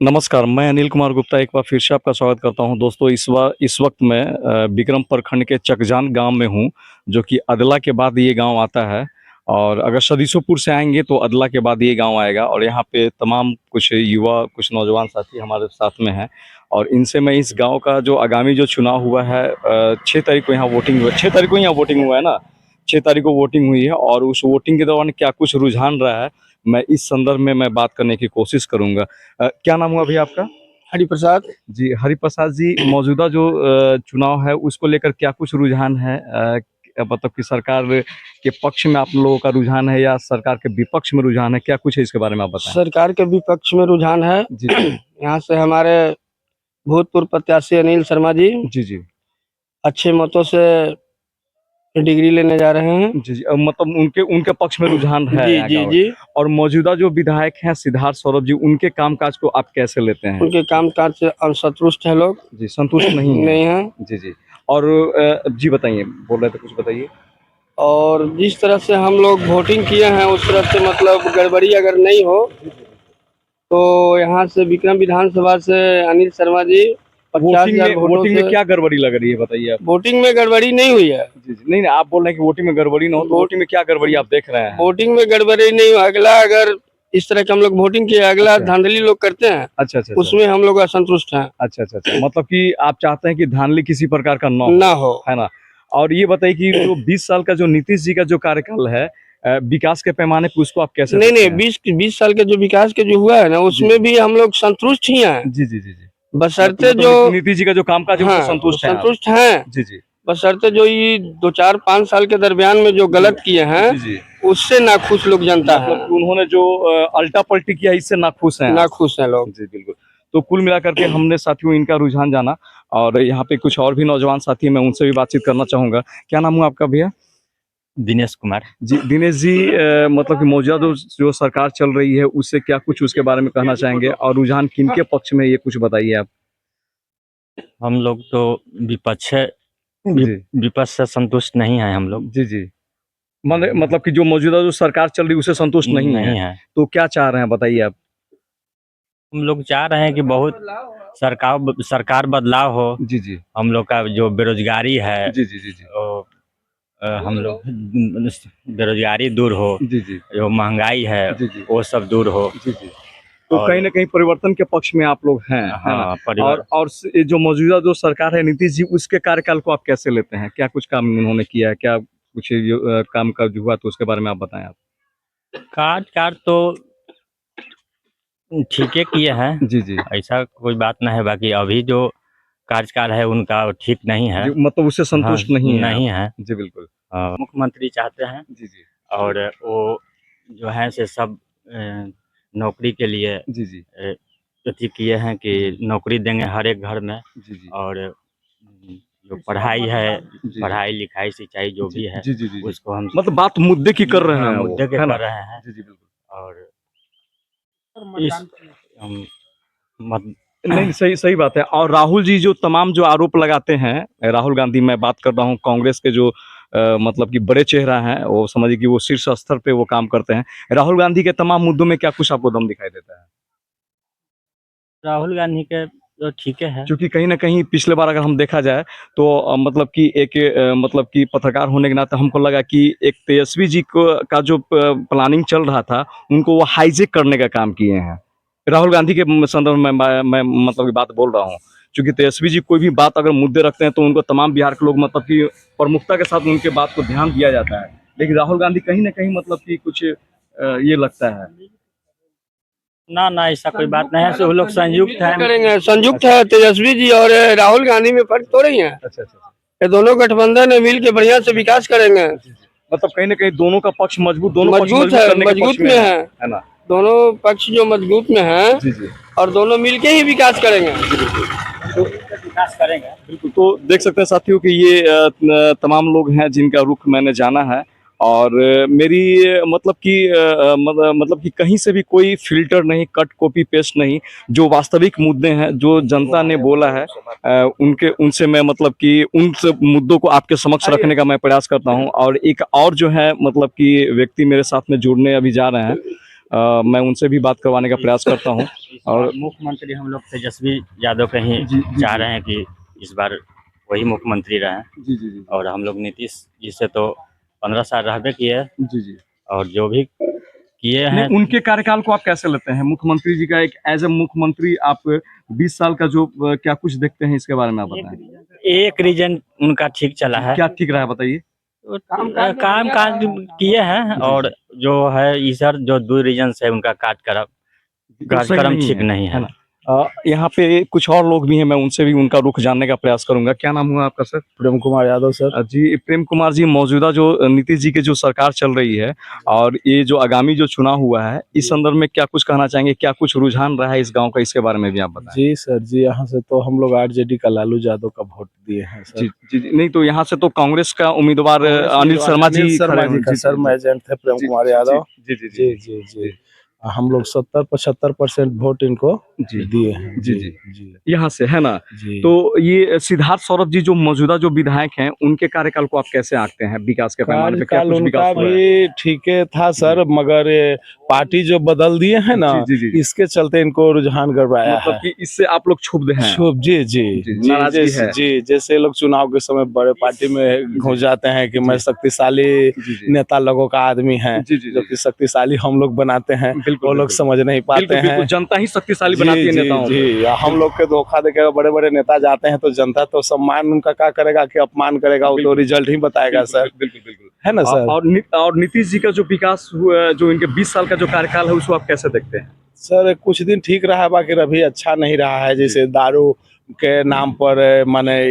नमस्कार, मैं अनिल कुमार गुप्ता एक बार फिर से आपका स्वागत करता हूं। दोस्तों इस वक्त मैं बिक्रम प्रखंड के चकजान गांव में हूं, जो कि अदला के बाद ये गांव आता है। और अगर सदीसोपुर से आएंगे तो अदला के बाद ये गांव आएगा। और यहाँ पे तमाम कुछ युवा, कुछ नौजवान साथी हमारे साथ में हैं। और इनसे मैं इस गाँव का जो आगामी जो चुनाव हुआ है, 6 तारीख को यहाँ वोटिंग हुआ, 6 तारीख को यहाँ वोटिंग हुआ है ना, 6 तारीख को वोटिंग हुई है। और उस वोटिंग के दौरान क्या कुछ रुझान रहा है, मैं इस संदर्भ में मैं बात करने की कोशिश करूंगा। क्या नाम हुआ भैया आपका? हरिप्रसाद। जी, हरिप्रसाद जी, मौजूदा जो चुनाव है उसको लेकर क्या कुछ रुझान है? मतलब कि सरकार के पक्ष में आप लोगों का रुझान है या सरकार के विपक्ष में रुझान है? क्या कुछ है इसके बारे में आप बताएं। सरकार के विपक्ष में रुझान है। जी जी। यहाँ से हमारे भूतपूर्व प्रत्याशी अनिल शर्मा जी जी जी। अच्छे मतों से डिग्री लेने जा रहे हैं। जी जी। मतलब उनके उनके पक्ष में रुझान है जी यहाँ जी गाँव। जी। और मौजूदा जो विधायक हैं सिद्धार्थ सौरभ जी, उनके कामकाज को आप कैसे लेते हैं? उनके कामकाज से असंतुष्ट है लोग। जी, संतुष्ट नहीं है। नहीं है। जी जी। और जी बताइए, बोल रहे थे कुछ, बताइए। और जिस तरह से हम लोग वोटिंग किए हैं उस तरह से मतलब गड़बड़ी अगर नहीं हो तो यहाँ से विक्रम विधानसभा से अनिल शर्मा जी 50,000 वोटों वोटिंग में से। क्या गड़बड़ी लग रही है, बताइए आप। वोटिंग में गड़बड़ी नहीं हुई है। जी जी। नहीं नहीं, आप बोल रहे हैं कि वोटिंग में गड़बड़ी ना हो, तो वोटिंग में क्या गड़बड़ी आप देख रहे हैं? वोटिंग में गड़बड़ी नहीं हुआ। अगला अगर इस तरह के हम लोग वोटिंग किए, अगला अच्छा धांधली लोग करते हैं, अच्छा अच्छा। अच्छा उसमें हम लोग असंतुष्ट हैं। अच्छा अच्छा अच्छा। मतलब कि आप चाहते हैं कि धांधली किसी प्रकार का ना ना हो। है ना? और ये बताइए कि जो 20 साल का जो नीतीश जी का जो कार्यकाल है, विकास के पैमाने पे उसको आप कैसे नहीं देखते नहीं, हैं? 20 साल के जो विकास के जो हुआ है ना, जी उसमें भी हम लोग संतुष्ट ही हैं। जी जी जी जी। बशर्ते जो नीतीश जी का जो कामकाज है उससे हाँ, वो संतुष्ट हैं आप? संतुष्ट हैं। जी जी। बशर्ते जो ये 2 4 5 साल के दरमियान में जो गलत किए हैं, जी जी। उससे नाखुश लोग जनता मतलब है। कि उन्होंने जो अल्टा पल्टी किया, इससे नाखुश हैं आप? नाखुश हैं लोग। जी, बिल्कुल। तो कुल मिलाकर के हमने साथियों इनका रुझान जाना। और यहाँ पे कुछ और भी नौजवान साथी हैं, मैं उनसे भी बातचीत करना चाहूँगा। क्या नाम हुआ आपका भैया? दिनेश कुमार। जी, दिनेश जी, मतलब कि मौजूदा जो सरकार चल रही है उससे क्या कुछ उसके बारे में कहना चाहेंगे? और रुझान किनके पक्ष में, ये कुछ बताइए आप? हम लोग तो विपक्ष है, जी। विपक्ष से संतुष्ट नहीं है हम लोग। जी, जी। मतलब कि जो मौजूदा जो सरकार चल रही है उससे संतुष्ट नहीं है। नहीं है। तो क्या चाह रहे हैं, बताइए आप? हम लोग चाह रहे हैं कि बहुत सरकार बदलाव हो। जी, जी। हम लोग का जो बेरोजगारी है, जी, जी, जी, जी। वो हम लोग बेरोजगारी दूर हो, जी, जी। जो महंगाई है जी, जी। वो सब दूर हो। जी, जी। तो और कहीं न कहीं परिवर्तन के पक्ष में आप लोग हैं, है ना? हाँ, परिवार और ये जो मौजूदा जो सरकार है नीतीश जी, उसके कार्यकाल को आप कैसे लेते हैं? क्या कुछ काम उन्होंने किया है? क्या कुछ काम काज हुआ तो उसके बारे में आप बताएँ आप? कार्य तो ठीक है किए हैं, जी, जी। ऐसा कोई बात नहीं है। बाकी अभी जो कार्यकाल है उनका ठीक नहीं है। जी, मतलब उससे हाँ, संतुष्ट नहीं हैं आप? नहीं है। जी, बिल्कुल। मुख्यमंत्री चाहते हैं जी, जी। और वो जो है से सब नौकरी के लिए जी, जी। अथी किए हैं कि नौकरी देंगे हर एक घर में। जी, जी। और जो पढ़ाई है, जी, जी। पढ़ाई लिखाई सिंचाई जो जी, भी है जी, जी, जी, जी। उसको हम मतलब बात मुद्दे की कर रहे हैं वो, मुद्दे के है ना? कर रहे हैं। जी, जी, बिल्कुल। और इस हम, मत नहीं, सही सही बात है। और राहुल जी जो तमाम जो आरोप लगाते हैं, राहुल गांधी, मैं बात कर रहा हूँ कांग्रेस के जो मतलब कि बड़े चेहरा हैं, वो समझिए कि वो शीर्ष स्तर पे वो काम करते हैं। राहुल गांधी के तमाम मुद्दों में क्या कुछ आपको दम दिखाई देता है? राहुल गांधी के तो ठीक है। क्योंकि कहीं न कहीं पिछले बार अगर हम देखा जाए तो मतलब कि एक मतलब कि पत्रकार होने के नाते हमको लगा कि एक तेजस्वी जी को का जो प्लानिंग चल रहा था, उनको वो हाईजैक करने का काम किए हैं। राहुल गांधी के संदर्भ में मैं मतलब की बात बोल रहा हूँ। क्योंकि तेजस्वी जी कोई भी बात अगर मुद्दे रखते हैं तो उनको तमाम बिहार के लोग मतलब कि प्रमुखता के साथ उनके बात को ध्यान दिया जाता है। लेकिन राहुल गांधी कहीं न कहीं मतलब कि कुछ ये लगता है। ना ना, ऐसा कोई बात नहीं है। सब लोग संयुक्त हैं। करेंगे, संयुक्त है तेजस्वी जी और राहुल गांधी में फर्क तो नहीं है। अच्छा, अच्छा, अच्छा। ये दोनों गठबंधन है, मिल के बढ़िया से विकास करेंगे। मतलब कहीं न कहीं दोनों का पक्ष मजबूत, दोनों पक्ष मजबूत मजबूत है, करने के पक्ष मजबूत में में है। है ना? दोनों पक्ष जो मजबूत में हैं जी, जी। और दोनों मिलके ही विकास करेंगे। तो विकास करेंगे। बिल्कुल, तो देख सकते हैं साथियों कि ये तमाम लोग हैं जिनका रुख मैंने जाना है। और मेरी मतलब कि मतलब कि कहीं से भी कोई फ़िल्टर नहीं, कट कॉपी पेस्ट नहीं, जो वास्तविक मुद्दे हैं, जो जनता ने बोला है, उनके उनसे मैं मतलब कि उन सब मुद्दों को आपके समक्ष रखने का मैं प्रयास करता हूँ। और एक और जो है मतलब कि व्यक्ति मेरे साथ में जुड़ने अभी जा रहे हैं। मैं उनसे भी बात करवाने का प्रयास करता हूँ। और मुख्यमंत्री हम लोग तेजस्वी यादव का ही चाह रहे हैं कि इस बार वही मुख्यमंत्री रहे। जी जी जी और हम लोग नीतीश जी से तो 15 साल रहबे किए, जी जी। और जो भी किए हैं नहीं, उनके कार्यकाल को आप कैसे लेते हैं? मुख्यमंत्री जी का एक एज ए मुख्यमंत्री आप 20 साल का जो क्या कुछ देखते हैं इसके बारे में आप बताएं। एक रीजन उनका ठीक चला है, क्या ठीक रहा है बताइए। काम काज किए हैं, और जो है इधर जो 2 रीजन है उनका कार्यक्रम ठीक नहीं है। यहाँ पे कुछ और लोग भी हैं, मैं उनसे भी उनका रुख जानने का प्रयास करूंगा। क्या नाम हुआ आपका सर? प्रेम कुमार यादव सर। जी प्रेम कुमार जी, मौजूदा जो नीतीश जी की जो सरकार चल रही है और ये जो आगामी जो चुनाव हुआ है, इस संदर्भ में क्या कुछ कहना चाहेंगे? क्या कुछ रुझान रहा है इस गांव का, इसके बारे में भी आप बताएं। जी सर जी, यहाँ से तो हम लोग आरजेडी का लालू यादव का वोट दिए हैं सर। जी जी जी। नहीं तो यहाँ से तो कांग्रेस का उम्मीदवार अनिल शर्मा जी खड़े हैं। का सर एजेंट थे प्रेम कुमार यादव। जी जी जी जी जी, हम लोग 70-75% वोट इनको दिए हैं। जी जी जी, यहाँ से है ना। जी तो ये सिद्धार्थ सौरभ जी जो मौजूदा जो विधायक हैं, उनके कार्यकाल को आप कैसे आंकते हैं विकास के पैमाने पे? क्या कार्यकाल कुछ विकास उनका हुआ है? भी ठीक था सर, मगर ये पार्टी जो बदल दिए हैं ना, जी, जी, जी। इसके चलते इनको रुझान गड़बड़ाया मतलब है। कि इससे आप लोग क्षुब्ध हैं? शुभ जी जी जी, जी, नाराजगी है। जी जैसे लोग चुनाव के समय बड़े पार्टी में घुस जाते हैं कि मैं शक्तिशाली जी, जी। नेता लोगों का आदमी है, जी, जी, जी। जो कि शक्तिशाली हम लोग बनाते हैं, बिल्कुल, वो लोग बिल्कुल। समझ नहीं पाते बिल्कुल, बिल्कुल, हैं। जनता ही शक्तिशाली जी बनाती है जी नेताओं को। जी, हम लोग के धोखा देके बड़े बड़े नेता जाते हैं तो जनता तो सम्मान उनका क्या करेगा कि अपमान करेगा, वो तो बिल्कुल। रिजल्ट ही बताएगा सर। बिल्कुल बिल्कुल। है ना सर। और नीतीश जी का जो विकास हुआ, जो इनके 20 साल का जो कार्यकाल है, उसको आप कैसे देखते हैं? सर कुछ दिन ठीक रहा, बाकी अभी अच्छा नहीं रहा है। जैसे दारू के नाम पर माने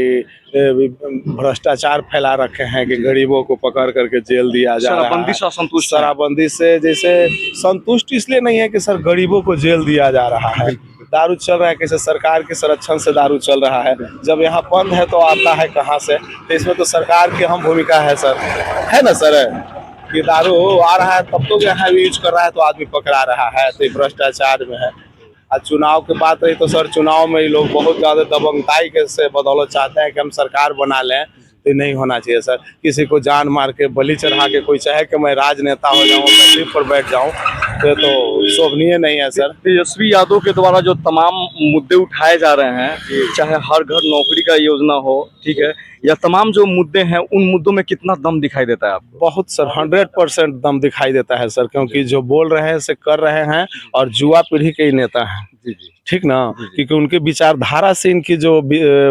भ्रष्टाचार फैला रखे हैं कि गरीबों को पकड़ करके जेल दिया जा रहा शराबबंदी है। से असंतुष्ट हैं। शराबबंदी से जैसे संतुष्ट इसलिए नहीं है कि सर गरीबों को जेल दिया जा रहा है। दारू चल रहा है कैसे, सरकार के संरक्षण से दारू चल रहा है। जब यहाँ बंद है तो आता है कहाँ से? तो इसमें तो सरकार की अहम भूमिका है सर, है ना सर। कि दारू आ रहा है तब तो यहाँ यूज कर रहा है तो आदमी पकड़ा रहा है, तो ये भ्रष्टाचार में है। और चुनाव की बात रही तो सर चुनाव में ये लोग बहुत ज़्यादा दबंगताई के से बदौलत चाहते हैं कि हम सरकार बना लें, तो ये नहीं होना चाहिए सर। किसी को जान मार के बलि चढ़ा के कोई चाहे कि मैं राजनेता हो जाऊँ, तकलीफ पर बैठ जाऊँ, तो शोभनीय नहीं है सर। तेजस्वी यादव के द्वारा जो तमाम मुद्दे उठाए जा रहे हैं, चाहे हर घर नौकरी का योजना हो, ठीक है, या तमाम जो मुद्दे हैं, उन मुद्दों में कितना दम दिखाई देता है आपको? बहुत सर 100% दम दिखाई देता है सर, क्योंकि जो बोल रहे हैं से कर रहे हैं, और युवा पीढ़ी के ही नेता हैं। जी जी ठीक ना, क्योंकि उनके विचारधारा से इनकी जो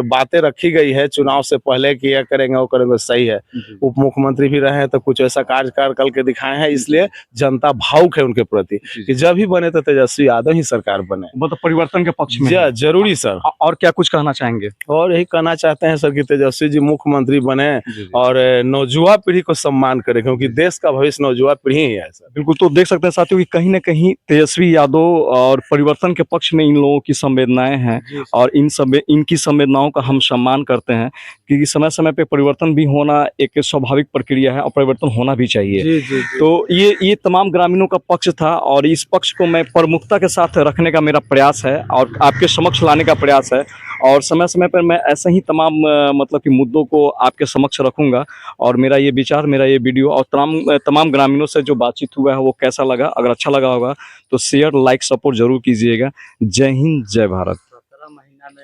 बातें रखी गई है चुनाव से पहले कि यह करेंगे वो करेंगे, सही है। उप मुख्यमंत्री भी रहे हैं तो कुछ ऐसा कार्य कर के दिखाए हैं, इसलिए जनता भावुक है उनके प्रति कि जब भी बने तो तेजस्वी यादव ही सरकार बने। मतलब परिवर्तन के पक्ष में है। जरूरी सर। और क्या कुछ कहना चाहेंगे? और यही कहना चाहते हैं सर कि तेजस्वी जी मुख्यमंत्री बने और नौजुवा पीढ़ी को सम्मान करें, क्योंकि देश का भविष्य नौजुवा पीढ़ी ही है सर। बिल्कुल, तो देख सकते हैं साथियों कि कहीं न कहीं तेजस्वी यादव और परिवर्तन के पक्ष में इन लोगों की संवेदनाएं हैं, और इनकी संवेदनाओं का हम सम्मान करते हैं, क्योंकि समय-समय पे परिवर्तन भी होना एक स्वाभाविक प्रक्रिया है और परिवर्तन होना भी चाहिए। जी जी जी। तो ये तमाम ग्रामीणों का पक्ष था, और इस पक्ष को मैं प्रमुखता के साथ रखने का मेरा प्रयास है और आपके समक्ष लाने का प्रयास है, और समय-समय पर मैं ऐसे ही तमाम मतलब कि मुद्दों को आपके समक्ष रखूँगा। और मेरा ये विचार, मेरा ये वीडियो और तमाम ग्रामीणों से जो बातचीत हुआ है वो कैसा लगा, अगर अच्छा लगा होगा तो शेयर, लाइक, सपोर्ट ज़रूर कीजिएगा। जय हिंद, जय भारत। 17 महीना में